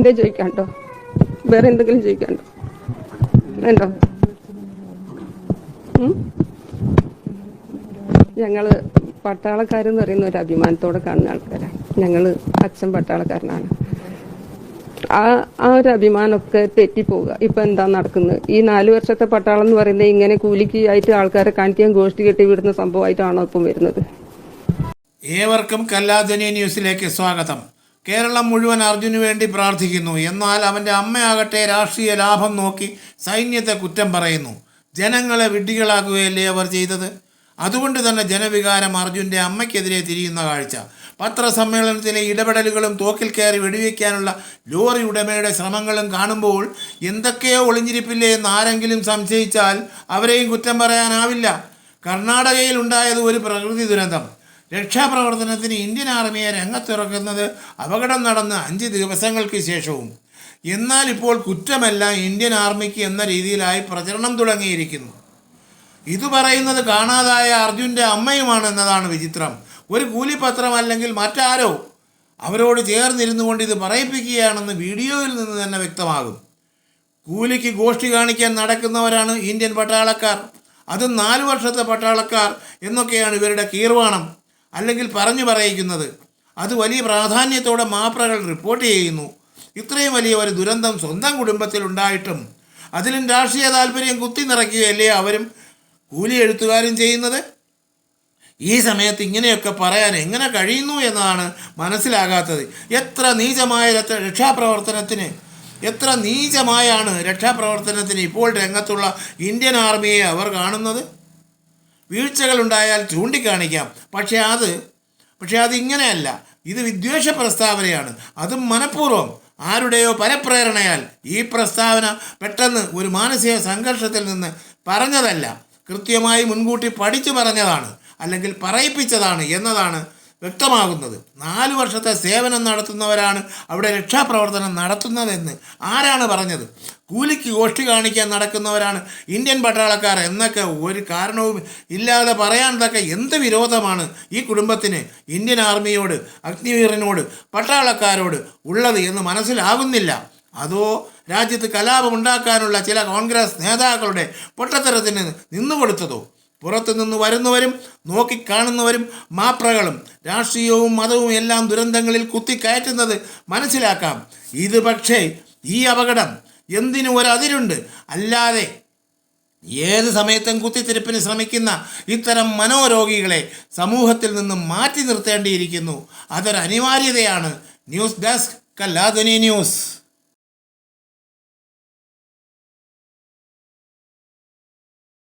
എന്താ ചോദിക്കാണ്ടോ? വേറെ എന്തെങ്കിലും ചോദിക്കാണ്ടോ? വേണ്ടോ? ഞങ്ങള് പട്ടാളക്കാരെന്ന് പറയുന്ന ഒരു അഭിമാനത്തോടെ കാണുന്ന ആൾക്കാരാണ്. ഞങ്ങള് അച്ഛൻ പട്ടാളക്കാരനാണ്. ആ ഒരു അഭിമാനമൊക്കെ തെറ്റിപ്പോവുക. ഇപ്പൊ എന്താ നടക്കുന്നത്? ഈ 4 വർഷത്തെ പട്ടാളം എന്ന് പറയുന്നത് ഇങ്ങനെ കൂലിക്ക് ആയിട്ട് ആൾക്കാരെ കാണിക്കാൻ ഗോഷ്ഠി കെട്ടി വിടുന്ന സംഭവമായിട്ടാണോ ഇപ്പം വരുന്നത്? ഏവർക്കും കല്ലാധ്വനി ന്യൂസിലേക്ക് സ്വാഗതം. കേരളം മുഴുവൻ അർജുന് വേണ്ടി പ്രാർത്ഥിക്കുന്നു. എന്നാൽ അവൻ്റെ അമ്മയാകട്ടെ രാഷ്ട്രീയ ലാഭം നോക്കി സൈന്യത്തെ കുറ്റം പറയുന്നു. ജനങ്ങളെ വിഡ്ഢികളാക്കുകയല്ലേ അവർ ചെയ്തത്? അതുകൊണ്ട് തന്നെ ജനവികാരം അർജുൻ്റെ അമ്മയ്ക്കെതിരെ തിരിയുന്ന കാഴ്ച. പത്രസമ്മേളനത്തിലെ ഇടപെടലുകളും തോക്കിൽ കയറി വെടിവെക്കാനുള്ള ലോറി ഉടമയുടെ ശ്രമങ്ങളും കാണുമ്പോൾ എന്തൊക്കെയോ ഒളിഞ്ഞിരിപ്പില്ലേ എന്ന് ആരെങ്കിലും സംശയിച്ചാൽ അവരെയും കുറ്റം പറയാനാവില്ല. കർണാടകയിൽ ഉണ്ടായത് ഒരു പ്രകൃതി ദുരന്തം. രക്ഷാപ്രവർത്തനത്തിന് ഇന്ത്യൻ ആർമിയെ രംഗത്തിറക്കുന്നത് അപകടം നടന്ന് 5 ദിവസങ്ങൾക്ക് ശേഷവും. എന്നാൽ ഇപ്പോൾ കുറ്റമെല്ലാം ഇന്ത്യൻ ആർമിക്ക് എന്ന രീതിയിലായി പ്രചരണം തുടങ്ങിയിരിക്കുന്നു. ഇത് പറയുന്നത് കാണാതായ അർജുൻ്റെ അമ്മയുമാണെന്നതാണ് വിചിത്രം. ഒരു കൂലിപത്രം അല്ലെങ്കിൽ മറ്റാരോ അവരോട് ചേർന്നിരുന്നു കൊണ്ട് ഇത് പറയിപ്പിക്കുകയാണെന്ന് വീഡിയോയിൽ നിന്ന് തന്നെ വ്യക്തമാകും. കൂലിക്ക് ഗോഷ്ഠി കാണിക്കാൻ നടക്കുന്നവരാണ് ഇന്ത്യൻ പട്ടാളക്കാർ. അതും 4 വർഷത്തെ പട്ടാളക്കാർ എന്നൊക്കെയാണ് ഇവരുടെ കീർവാണം അല്ലെങ്കിൽ പറഞ്ഞു പറയിക്കുന്നത്. അത് വലിയ പ്രാധാന്യത്തോടെ മാപ്രകൾ റിപ്പോർട്ട് ചെയ്യുന്നു. ഇത്രയും വലിയ ഒരു ദുരന്തം സ്വന്തം കുടുംബത്തിൽ ഉണ്ടായിട്ടും അതിലും രാഷ്ട്രീയ താല്പര്യം കുത്തി നിറയ്ക്കുകയല്ലേ അവരും കൂലി എഴുത്തുകാരും ചെയ്യുന്നത്? ഈ സമയത്ത് ഇങ്ങനെയൊക്കെ പറയാൻ എങ്ങനെ കഴിയുന്നു എന്നതാണ് മനസ്സിലാകാത്തത്. എത്ര നീചമായാണ് രക്ഷാപ്രവർത്തനത്തിന് ഇപ്പോൾ രംഗത്തുള്ള ഇന്ത്യൻ ആർമിയെ അവർ കാണുന്നത്. വീഴ്ചകളുണ്ടായാൽ ചൂണ്ടിക്കാണിക്കാം. പക്ഷേ അത് ഇങ്ങനെയല്ല. ഇത് വിദ്വേഷ പ്രസ്താവനയാണ്. അതും മനഃപൂർവ്വം ആരുടെയോ പരപ്രേരണയാൽ. ഈ പ്രസ്താവന പെട്ടെന്ന് ഒരു മാനസിക സംഘർഷത്തിൽ നിന്ന് പറഞ്ഞതല്ല, കൃത്യമായി മുൻകൂട്ടി പഠിച്ചു പറഞ്ഞതാണ് അല്ലെങ്കിൽ പറയിപ്പിച്ചതാണ് എന്നതാണ് വ്യക്തമാകുന്നത്. 4 വർഷത്തെ സേവനം നടത്തുന്നവരാണ് അവിടെ രക്ഷാപ്രവർത്തനം നടത്തുന്നതെന്ന് ആരാണ് പറഞ്ഞത്? കൂലിക്ക് ഗോഷ്ഠി കാണിക്കാൻ നടക്കുന്നവരാണ് ഇന്ത്യൻ പട്ടാളക്കാർ എന്നൊക്കെ ഒരു കാരണവും ഇല്ലാതെ പറയാൻ തക്ക എന്ത് വിരോധമാണ് ഈ കുടുംബത്തിന് ഇന്ത്യൻ ആർമിയോട്, അഗ്നിവീറിനോട്, പട്ടാളക്കാരോട് ഉള്ളത് എന്ന് മനസ്സിലാകുന്നില്ല. അതോ രാജ്യത്ത് കലാപമുണ്ടാക്കാനുള്ള ചില കോൺഗ്രസ് നേതാക്കളുടെ പൊട്ടത്തരത്തിന് നിന്നുകൊടുത്തതോ? പുറത്തുനിന്ന് വരുന്നവരും നോക്കിക്കാണുന്നവരും മാപ്രകളും രാഷ്ട്രീയവും മതവും എല്ലാം ദുരന്തങ്ങളിൽ കുത്തിക്കയറ്റുന്നത് മനസ്സിലാക്കാം. ഇത് പക്ഷേ ഈ അപകടം എന്തിനും ഒരതിരുണ്ട്. അല്ലാതെ ഏത് സമയത്തും കുത്തിത്തിരിപ്പിന് ശ്രമിക്കുന്ന ഇത്തരം മനോരോഗികളെ സമൂഹത്തിൽ നിന്നും മാറ്റി നിർത്തേണ്ടിയിരിക്കുന്നു. അതൊരു അനിവാര്യതയാണ്. News desk Kalladhwani news.